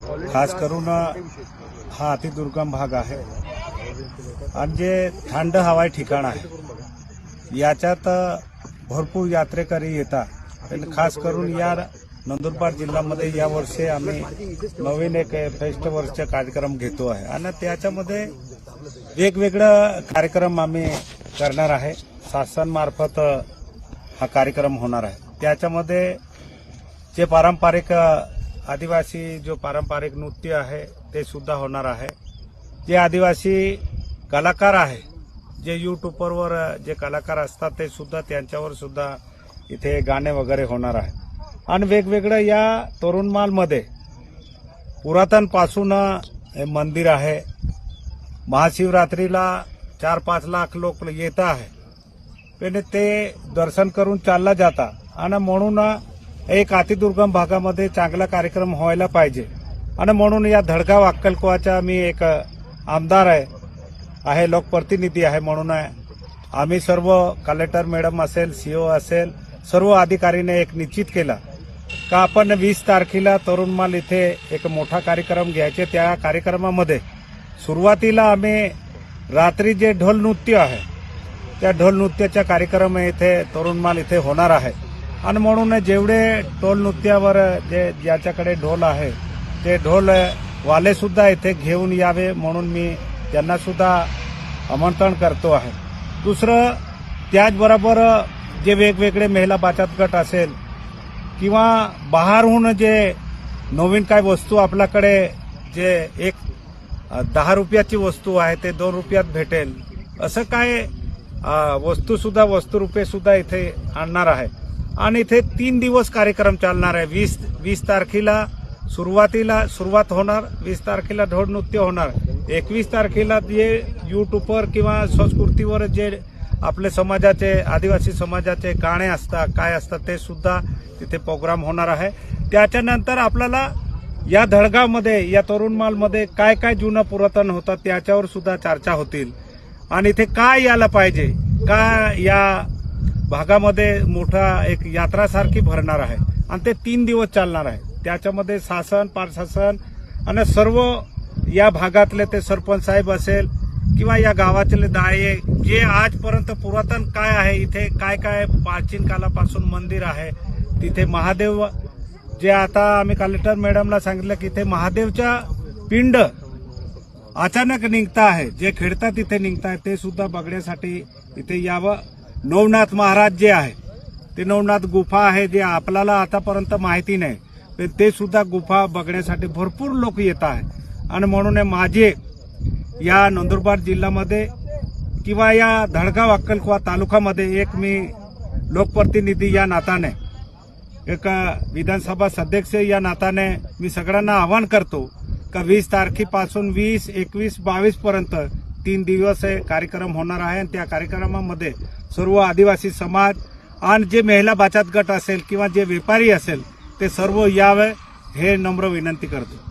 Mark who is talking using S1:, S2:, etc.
S1: खास करून हा अतिदुर्गम भाग आहे आणि जे थंड हवाई ठिकाण आहे याच्यात भरपूर यात्रेकरी येतात। खास करून या नंदुरबार जिल्ह्यामध्ये या वर्षी आम्ही नवीन एक फेस्टिवलचा कार्यक्रम घेतो आहे आणि त्याच्यामध्ये वेगवेगळे कार्यक्रम आम्ही करणार आहे। शासनामार्फत हा कार्यक्रम होणार आहे। त्याच्यामध्ये जे पारंपरिक आदिवासी जो पारंपरिक नृत्य आहे ते सुद्धा होणार आहे। जे आदिवासी कलाकार आहे जे यूट्यूबवर जे कलाकार असतात ते सुद्धा त्यांच्यावर सुद्धा इथे गाणे वगैरे होणार आहे। आणि वेगवेगळ्या या तोरणमालमध्ये पुरातनपासून मंदिर आहे। महाशिवरात्रीला 4-5 लाख लोक येत आहे पण ते दर्शन करून चालला जाता आणि म्हणून एक अतिदुर्गम भागामध्ये चांगला कार्यक्रम व्हायला पाहिजे आणि म्हणून या धडगाव अक्कलकोवाचा मी एक आमदार आहे लोकप्रतिनिधी आहे म्हणून आम्ही सर्व कलेक्टर मॅडम असेल सीओ असेल सर्व अधिकारीने एक निश्चित केला का आपण 20 तारखेला तोरणमाल इथे एक मोठा कार्यक्रम घ्यायचे। त्या कार्यक्रमामध्ये सुरुवातीला आम्ही रात्री जे ढोल नृत्य आहे त्या ढोल नृत्याचा कार्यक्रम इथे तोरणमाल इथे होणार आहे आणि म्हणून जेवढे ढोल नृत्यावर जे ज्याच्याकडे ढोल आहे ते ढोल वाले सुद्धा इथे घेऊन यावे म्हणून मी त्यांना सुद्धा आमंत्रण करतो आहे। दुसरं त्याचबरोबर जे वेगवेगळे महिला बचत गट असेल किंवा बाहेरून जे नवीन काय वस्तू आपल्याकडे जे एक 10 रुपयाची वस्तू आहे ते 2 रुपयात भेटेल असं काय वस्तू रुपये सुद्धा इथे आणणार आहे आणि इथे 3 दिवस कार्यक्रम चालणार आहे। 20 तारखेला सुरुवात होणार, 20 तारखेला ढोल नृत्य होणार, 21 तारखेला जे यूट्यूबवर किंवा संस्कृतीवर जे आपले समाजाचे आदिवासी समाजाचे गाणे असतात काय असतात ते सुद्धा तिथे प्रोग्राम होणार आहे। त्याच्यानंतर आपल्याला या धडगावमध्ये या तोरणमालमध्ये काय काय जुनं पुरातन होतं त्याच्यावर सुद्धा चर्चा होतील आणि इथे काय यायला पाहिजे का या भागामध्ये मोठा एक यात्रासारखी भरणार आहे आणि ते 3 दिवस चालणार आहे। त्याच्यामध्ये शासन प्रशासन आणि सर्व या भागातले ते सरपंच साहेब असेल किंवा या गावातले दाये जे आजपर्यंत पुरातन काय आहे इथे काय काय प्राचीन कालापासून मंदिर आहे तिथे महादेव जे आता आम्ही कलेक्टर मॅडमला सांगितलं की इथे महादेवच्या पिंड अचानक निघता आहे जे खेळतात तिथे निघताय ते सुद्धा बघण्यासाठी इथे यावं। नवनाथ महाराज जे आहे ते नवनाथ गुफा आहे जे आपल्याला आतापर्यंत माहिती नाही पण ते सुद्धा गुफा बघण्यासाठी भरपूर लोक येत आहे आणि म्हणून माझे या नंदुरबार जिल्ह्यामध्ये किंवा या धडगाव अक्कलकोवा तालुक्यामध्ये एक मी लोकप्रतिनिधी या नात्याने एक विधानसभा सदस्य या नात्याने मी सगळ्यांना आवाहन करतो का 20 तारखेपासून 20, 21, 22 पर्यंत 3 दिवस कार्यक्रम होणार आहे आणि त्या कार्यक्रमामध्ये सर्व आदिवासी समाज आणि जे महिला बचत गट असेल किंवा जे व्यापारी असेल ते सर्व यावे हे नम्र विनंती करतो।